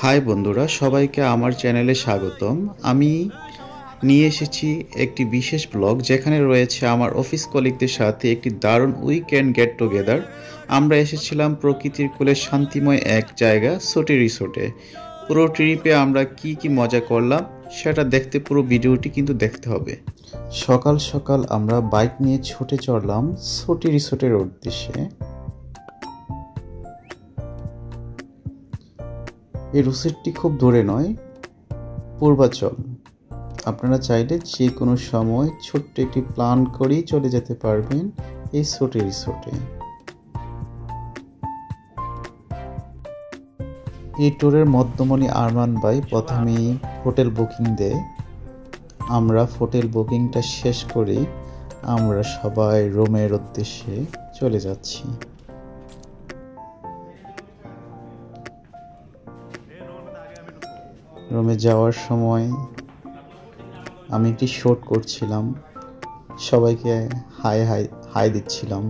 High বন্ধুরা, সবাইকে আমার চ্যানেলে স্বাগতম। আমি নিয়ে এসেছি একটি বিশেষ ব্লগ, যেখানে রয়েছে আমার অফিস কলিগদের সাথে একটি দারুণ উইকেন্ড গেট টুগেদার। আমরা এসেছিলাম প্রকৃতির কোলে শান্তিময় এক জায়গা, সোটি রিসোর্টে। পুরো ট্রিপে আমরা কি কি মজা করলাম সেটা দেখতে পুরো ভিডিওটি কিন্তু দেখতে হবে। সকাল সকাল আমরা বাইক নিয়ে ছুটে চড়লাম সোটি রিসোর্টের উদ্দেশ্যে। এই রিসোর্টটি খুব দূরে নয়, পূর্বাচল। আপনারা চাইলে যে কোনো সময় ছোট্ট একটি প্ল্যান করেই চলে যেতে পারবেন এই সোটি রিসোর্টে। এই ট্যুরের মধ্যমণি আরমান ভাই প্রথমেই হোটেল বুকিং দেয়। আমরা হোটেল বুকিংটা শেষ করে আমরা সবাই রুমের উদ্দেশ্যে চলে যাচ্ছি। রুমে যাওয়ার সময় আমি একটি শুট করছিলাম, সবাইকে হাই হাই হাই দিচ্ছিলাম।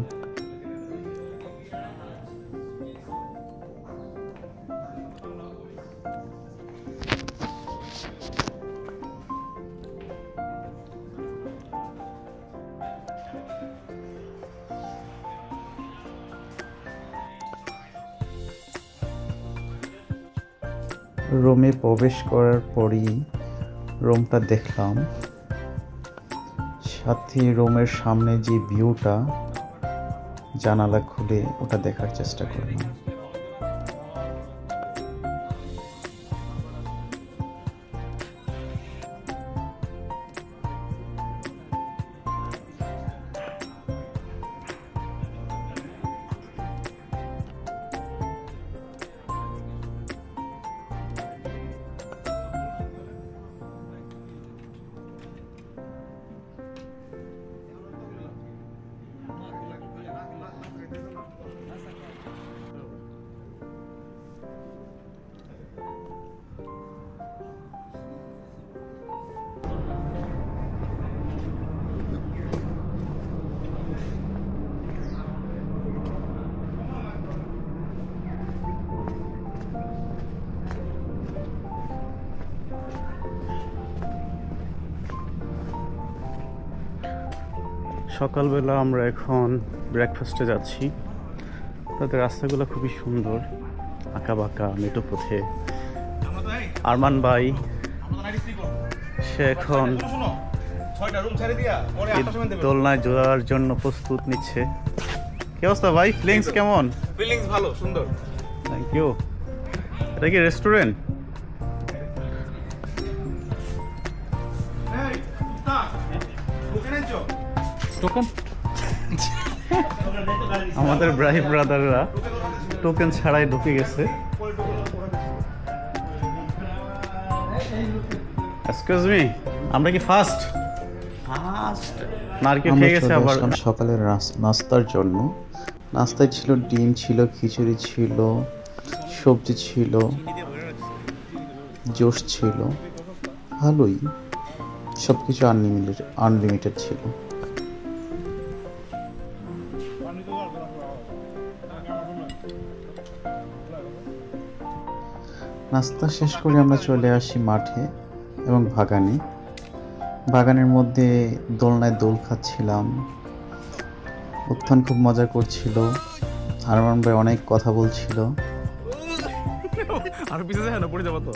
রুমে প্রবেশ করার পরই রুমটা দেখলাম, সাথে রুমের সামনে যে ভিউটা, জানালা খুলে ওটা দেখার চেষ্টা করলাম। সকালবেলা আমরা এখন ব্রেকফাস্টে যাচ্ছি। তাদের রাস্তাগুলো খুবই সুন্দর, আঁকা বাঁকা মেটো পথে। আরমান ভাই সে এখন দোলনায় জোড়ার জন্য প্রস্তুত নিচ্ছে। কি অবস্থা ভাই? ফিলিংস কেমন? ফিলিংস ভালো, সুন্দর। Thank you. এটা কি রেস্টুরেন্ট? আমাদের ব্রাইভ ব্রাদাররা টোকেন ছাড়াই ঢুকে গেছে। এক্সকিউজ মি, আমরা কি ফার্স্ট মার্কেট খেয়ে গেছে আবার সকালের নাস্তার জন্য। নাস্তায় ছিল ডিম, ছিল খিচুড়ি, ছিল সবজি, ছিল জুস, ছিল ভালোই, সবকিছু আনলিমিটেড ছিল। নাস্তা শেষ করে আমরা চলে আসি মাঠে এবং বাগানে। বাগানের মধ্যে দোলনায় দোল খাচ্ছিলাম। উত্থান খুব মজা করছিল, আরমান ভাই অনেক কথা বলছিল। আর পিছে যায় না, পড়ে যাবো তো,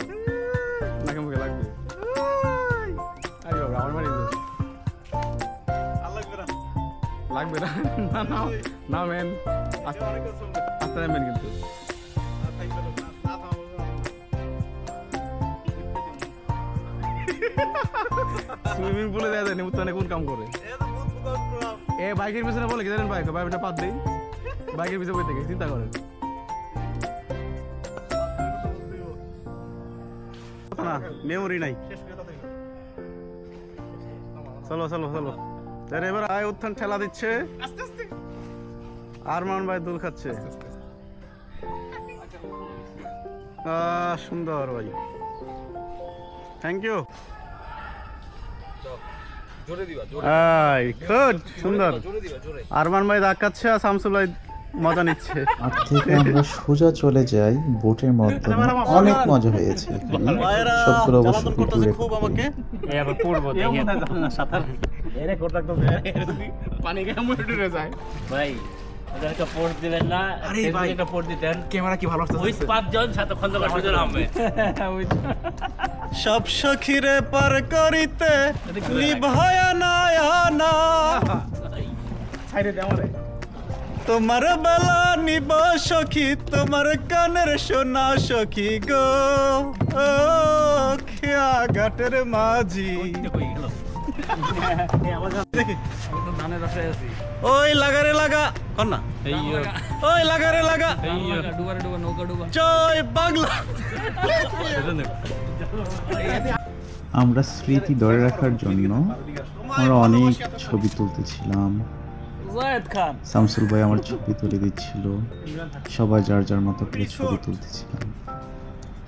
নাকে মুখে লাগবে। লাগবে না, না না ম্যান, আস্তে নামবেন কিন্তু। সুইমিং পুলে দেওয়া যায় উত্থানে কোন কাম করে? এ বাইকের পিছনে বলে কি জানেন ভাই, বাইকটা পাত দেই, বাইকের পিছনে বই থেকে চিন্তা করেন না, মেমোরি নাই। চলো চলো চলো, এবার আয় উত্থান ঠেলা দিচ্ছে, আরমান ভাই দোল খাচ্ছে। সুন্দর ভাই, থ্যাংক ইউ। সুন্দর। আরমান ভাই দাগ খাচ্ছে আর শামসুল ভাই মজা নিচ্ছে। আর থেকে আমরা সোজা চলে যাই বোটের মাধ্যমে। অনেক মজা হয়েছে এখানে, সবগুলো অবশ্য ভিডিও রেকর্ড করি। এই আবার পড়বো দেখি সাঁতার এরে করতে পানি কেমন ডুবে যায় ভাই ওদেরকে পোস্ট দিবেন না আরে ভাই একটা পোস্ট দিতেন ক্যামেরা কি ভালো ওই আসছে পাঁচজন সাথে খন্দকার সুজন আহমেদ সব সখীরে পার করিতে নিভায় নয়না সাইডে দে আমারে তোমার বেলা নিব সখী তোমার কানের সোনা সখী গো ও খেয়া ঘাটের মাঝি কই গেল ধানের রসে আছি ওই লাগারে লাগা কর না ওই লাগারে লাগা ডুবারে ডুবা নৌকা ডুবা জয় বাংলা আমরা স্মৃতি ধরে রাখার জন্য আমরা অনেক ছবি তুলতেছিলাম। জায়েদ খান শামসুল ভাই আমার ছবি তুলে দিচ্ছিল, সবাই যার যার মতো করে ছবি তুলতেছিলাম।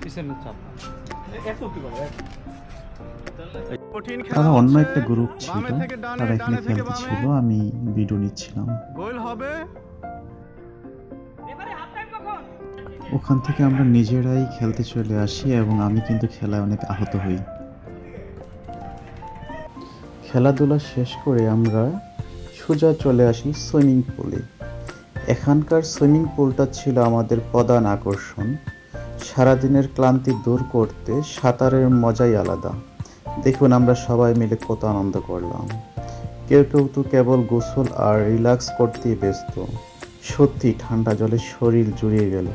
পিছনে চাপ কঠিন তারা অন্য একটা গ্রুপ ছিল, তারা এখানে খেলতেছিল, আমি ভিডিও নিচ্ছিলাম। গোল হবে ওখান থেকে আমরা নিজেরাই খেলতে চলে আসি এবং আমি কিন্তু খেলায় অনেক আহত হই। খেলাধুলা শেষ করে আমরা সোজা চলে আসি সুইমিং পুলে। এখানকার সুইমিং পুলটা ছিল আমাদের প্রধান আকর্ষণ। সারাদিনের ক্লান্তি দূর করতে সাঁতারের মজাই আলাদা। দেখুন আমরা সবাই মিলে কত আনন্দ করলাম। কেউ কেউ তো কেবল গোসল আর রিল্যাক্স করতেই ব্যস্ত। সত্যি ঠান্ডা জলে শরীর জুড়িয়ে গেল।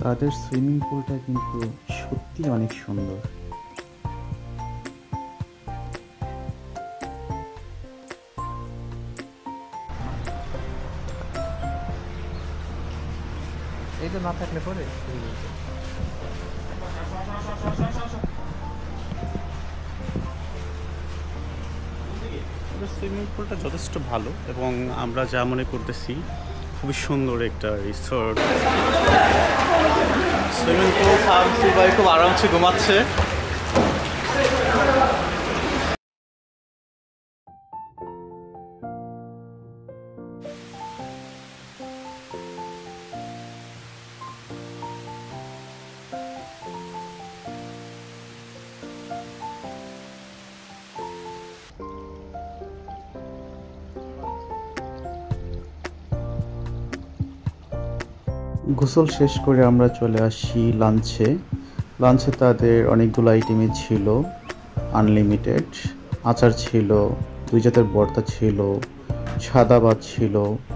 তাদের সুইমিং পুলটা কিন্তু সত্যি অনেক সুন্দর। এইটা না থাকলে পরে সুইমিং পুলটা যথেষ্ট ভালো এবং আমরা যা মনে করতেছি খুবই সুন্দর একটা রিসোর্ট। সুইমিং পুল শামসুল ভাই খুব আরামসে ঘুমাচ্ছে। গোসল শেষ করে আমরা চলে আসি লাঞ্চে। লাঞ্চে তাদের অনেকগুলো আইটেমই ছিল, আনলিমিটেড। আচার ছিল, 2 জাতের ভর্তা ছিল, সাদা ভাত ছিল,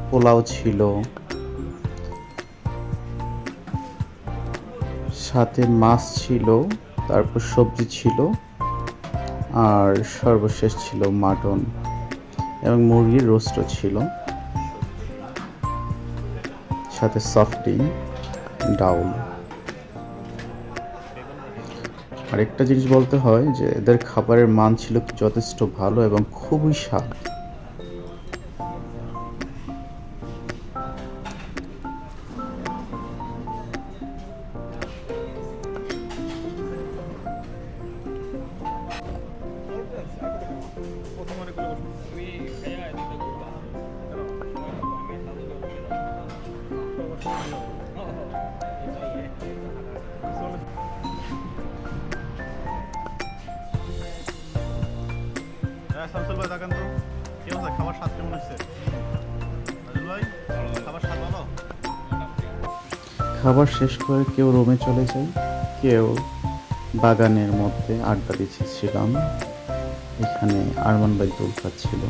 পোলাও ছিল, সাথে মাছ ছিল, তারপর সবজি ছিল, আর সর্বশেষ ছিল মাটন এবং মুরগির রোস্টও ছিল, সাথে সফট ড্রিঙ্ক, ডাউল। আরেকটা জিনিস বলতে হয় যে এদের খাবারের মান ছিল যথেষ্ট ভালো এবং খুবই স্বাদ। শামসুল ভাই দেখেন তো কি অবস্থা, খাবার স্বাদ কেমন হচ্ছে? রাজুল ভাই খাবার স্বাদ ভালো? খাবার শেষ করে কেউ রুমে চলে যায়, কেউ বাগানের মধ্যে আড্ডা দিচ্ছিলাম। এখানে আরমান ভাই দোল খাচ্ছিল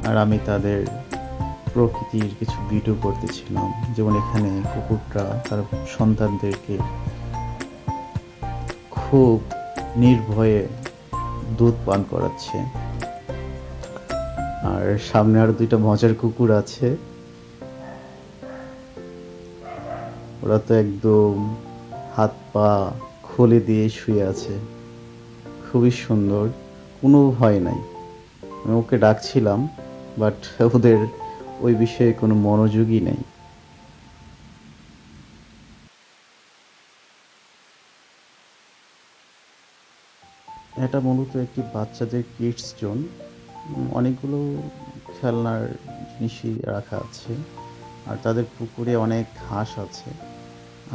আর আমি তাদের প্রকৃতির কিছু ভিডিও করতেছিলাম। যেমন এখানে কুকুরটা তার সন্তানদেরকে খুব নির্ভয়ে দুধ পান করাচ্ছে। আর সামনে আরো 2টা মজার কুকুর আছে, ওরা তো একদম হাত পা খুলে দিয়ে শুয়ে আছে, খুবই সুন্দর, কোনো ভয় নাই। আমি ওকে ডাকছিলাম বাট ওদের ওই বিষয়ে কোনো মনোযোগই নেই। এটা মূলত একটি বাচ্চাদের কিডস জোন। অনেকগুলো খেলনার নিশি রাখা আছে, আর তাদের পুকুরে অনেক হাঁস আছে।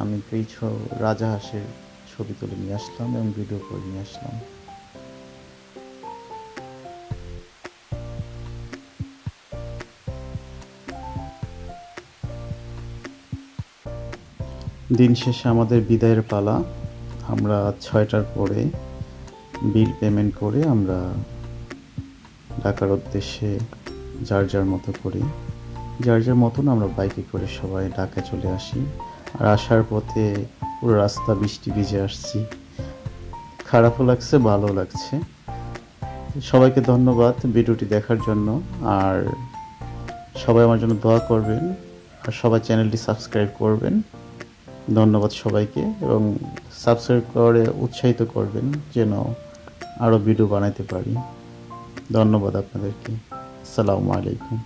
আমি কিছু রাজাহাঁসের ছবি তুলে নিয়ে আসলাম এবং ভিডিও করে নিয়ে আসলাম। দিন শেষে আমাদের বিদায়ের পালা। আমরা 6টার পরে বিল পেমেন্ট করে আমরা ঢাকার উদ্দেশ্যে যার যার মতন আমরা বাইকে করে সবাই ঢাকায় চলে আসি। আর আসার পথে পুরো রাস্তা বৃষ্টি ভিজে আসছি, খারাপও লাগছে ভালো লাগছে। সবাইকে ধন্যবাদ ভিডিওটি দেখার জন্য, আর সবাই আমার জন্য দোয়া করবেন, আর সবাই চ্যানেলটি সাবস্ক্রাইব করবেন। ধন্যবাদ সবাইকে, এবং সাবস্ক্রাইব করে উৎসাহিত করবেন যেন আরও ভিডিও বানাইতে পারি। ধন্যবাদ আপনাদেরকে। আসসালামু আলাইকুম।